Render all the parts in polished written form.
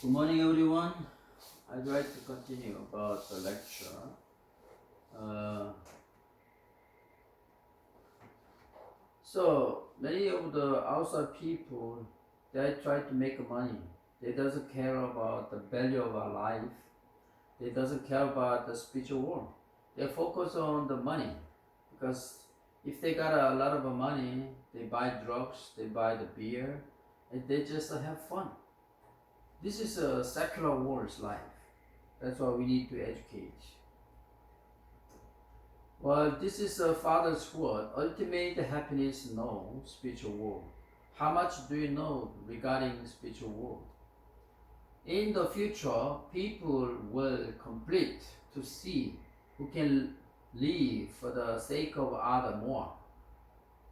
Good morning, everyone. I'd like to continue about the lecture. Uh, so many of the outside people, they try to make money. They doesn't care about the value of our life. They doesn't care about the spiritual world. They focus on the money because if they got a lot of money, they buy drugs, they buy the beer, and they just have fun. This is a secular world's life. That's why we need to educate. Well, this is a Father's word. Ultimate happiness, no spiritual world. How much do you know regarding spiritual world? In the future, people will complete to see who can live for the sake of other more.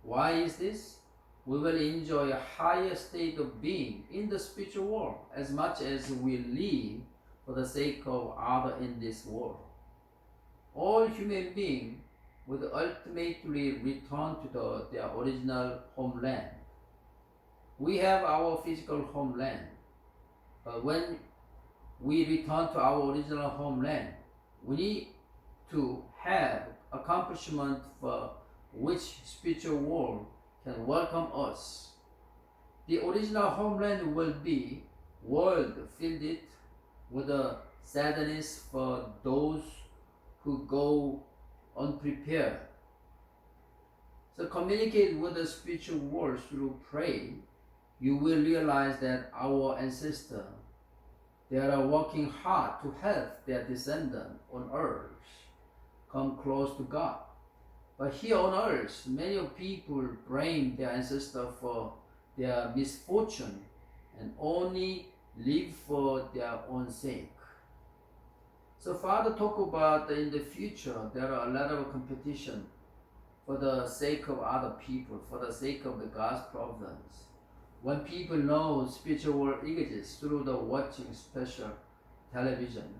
Why is this? We will enjoy a higher state of being in the spiritual world as much as we live for the sake of other in this world. All human beings would ultimately return to their original homeland. We have our physical homeland, but when we return to our original homeland, we need to have accomplishment for which spiritual world can welcome us. The original homeland will be world filled with a sadness for those who go unprepared. So communicate with the spiritual world through prayer. You will realize that our ancestors, they are working hard to help their descendants on earth come close to God. But here on earth, many people blame their ancestors for their misfortune and only live for their own sake. So Father talk about in the future there are a lot of competition for the sake of other people, for the sake of the God's providence. When people know spiritual world exists through the watching special television,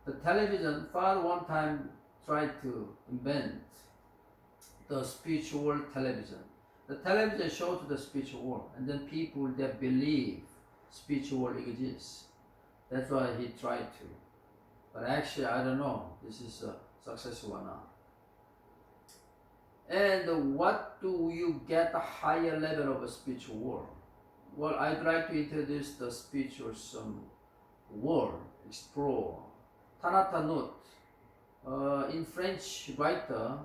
the television, Father one time tried to invent the spiritual world television. The television showed the spiritual world, and then people that believe spiritual world exists. That's why he tried to. But actually, I don't know this is successful or not. And what do you get a higher level of a spiritual world? Well, I'd like to introduce the spiritual world, explore. Tanatanut, in French writer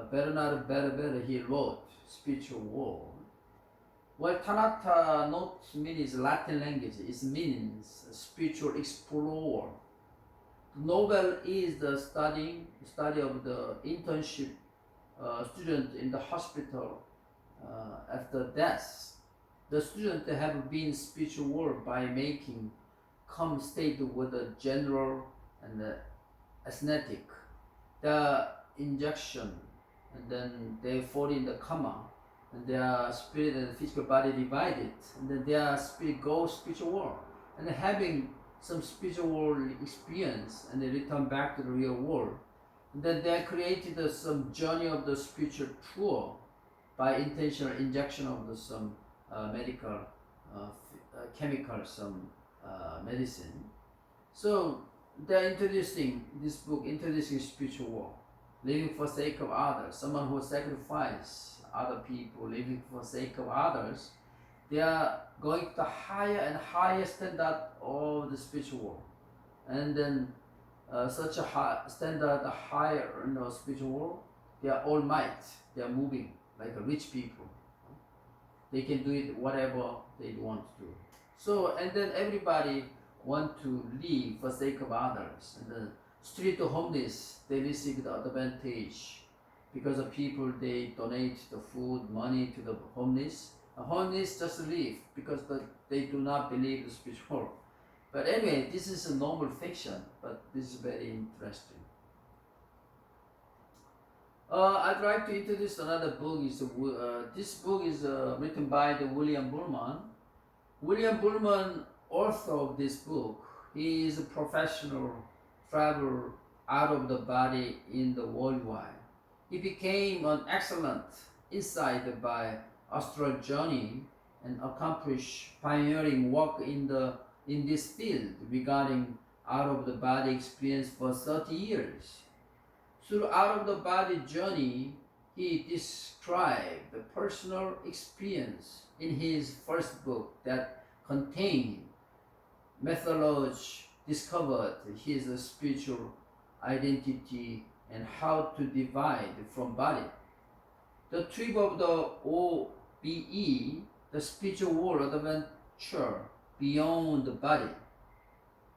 Bernard Berber, he wrote spiritual world. Well, Tanatanut means Latin language. It means spiritual explorer. The novel is the study of the internship student in the hospital after death. The students have been spiritual world by making come state with the general and the aesthetic. The injection, and then they fall in the coma, and their spirit and physical body divided, and then their spirit goes spiritual world, and having some spiritual world experience, and they return back to the real world. And then they created some journey of the spiritual tour by intentional injection of some medical chemical, some medicine. So they're introducing this book, introducing spiritual world, living for sake of others. Someone who sacrifice other people, living for sake of others. They are going to the higher and higher standard of the spiritual world, and then such a high standard, higher spiritual world. They are all might. They are moving like a rich people. They can do it whatever they want to do. So and then everybody want to live for sake of others. And the street homeless, they receive the advantage because the people they donate the food, money to the homeless. The homeless just live because they do not believe the spiritual. But anyway, this is a normal fiction, but this is very interesting. I'd like to introduce another book. This book is written by the William Bullman. William Bullman, author of this book, he is a professional traveler out of the body in the worldwide. He became an excellent insider by astral journey and accomplished pioneering work in the in this field regarding out of the body experience for 30 years. Through out of the body journey, he described the personal experience in his first book that contained methodology, discovered his spiritual identity and how to divide from body. The trip of the OBE, the spiritual world adventure beyond the body.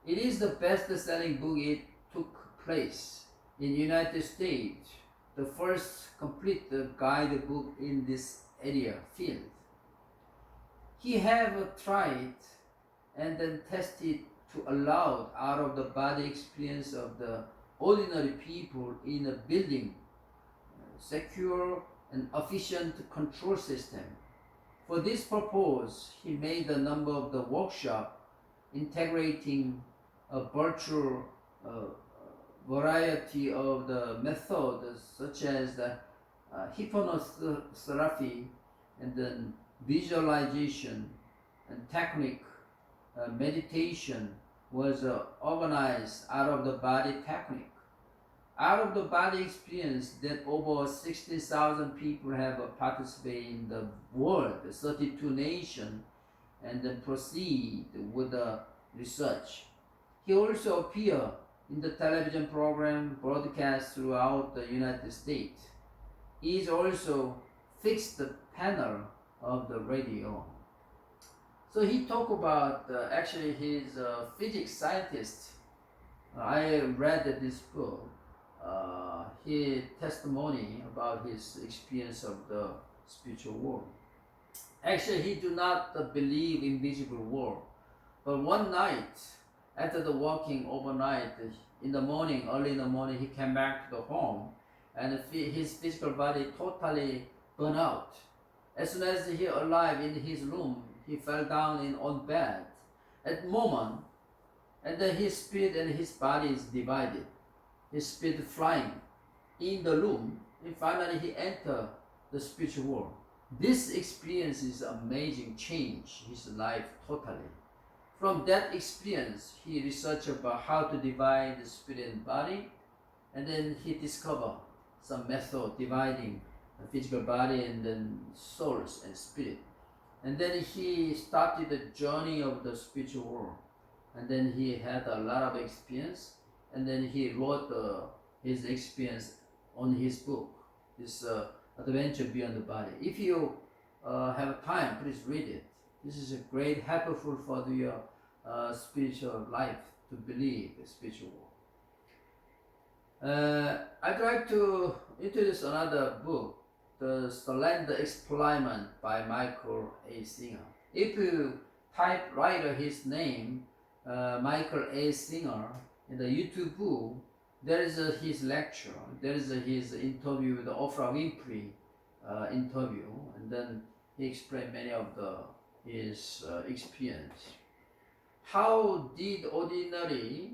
It is the best-selling book. It took place in United States, the first complete guidebook in this area field. He have tried and then tested to allow out of the body experience of the ordinary people in a building secure and efficient control system. For this purpose, he made a number of the workshop integrating a virtual variety of the methods such as the hypnotherapy and then visualization and technique. Meditation was organized out of the body technique. Out of the body experience that over 60,000 people have participated in the world, 32 nations, and then proceed with the research. He also appeared in the television program broadcast throughout the United States. He is also fixed the panel of the radio. So he talked about actually he's a physics scientist. I read this book. His testimony about his experience of the spiritual world. Actually, he do not believe in visible world. But one night, after the walking overnight, in the morning, early in the morning, he came back to the home, and his physical body totally burned out. As soon as he arrived in his room, he fell down on bed. At the moment, and then his spirit and his body is divided. His spirit flying in the room, and finally he entered the spiritual world. This experience is amazing change his life totally. From that experience, he researched about how to divide the spirit and body, and then he discovered some method dividing the physical body and then souls and spirit. And then he started the journey of the spiritual world. And then he had a lot of experience. And then he wrote his experience on his book, this Adventure Beyond the Body. If you have time, please read it. This is a great helpful for your spiritual life to believe the spiritual world. I'd like to introduce another book, The Surrender Experiment by Michael A. Singer. If you type writer his name, Michael A. Singer, in the YouTube book, there is his lecture, there is his interview with Oprah Winfrey interview, and then he explained many of his experience. How did ordinary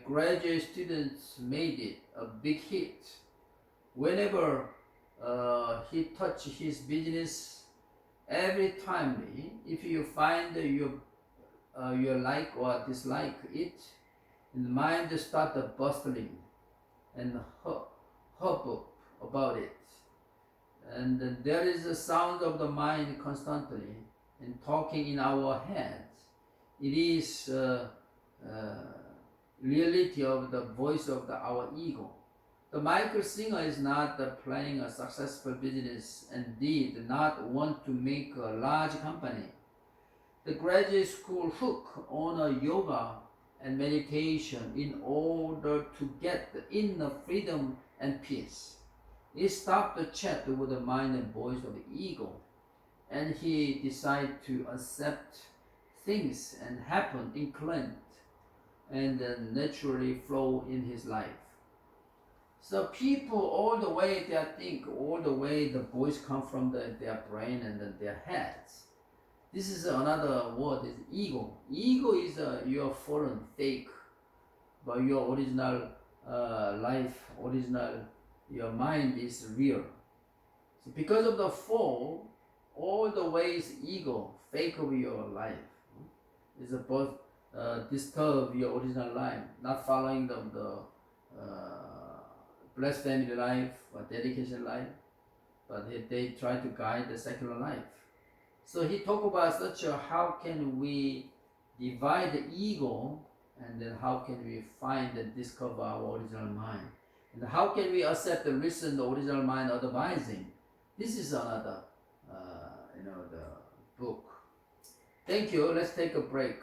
graduate students made it a big hit? Whenever he touched his business, every time, if you find you like or dislike it, and the mind started bustling and hub about it. And there is a sound of the mind constantly and talking in our heads. It is reality of the voice of our ego. The Michael Singer is not planning a successful business and did not want to make a large company. The graduate school hook on a yoga and meditation in order to get the inner freedom and peace. He stopped the chat with the mind and voice of the ego, and he decided to accept things and happen inclined and naturally flow in his life. So people all the way they think, all the way the voice come from their brain and their heads. This is another word, is ego. Ego is your foreign, fake, but your original life, your mind is real. So because of the fall, all the ways ego, fake of your life. is both disturb your original life, not following the blessed family life or dedication life, but they try to guide the secular life. So he talked about such a how can we divide the ego, and then how can we find and discover our original mind, and how can we accept the recent original mind advising. This is another the book. Thank you. Let's take a break.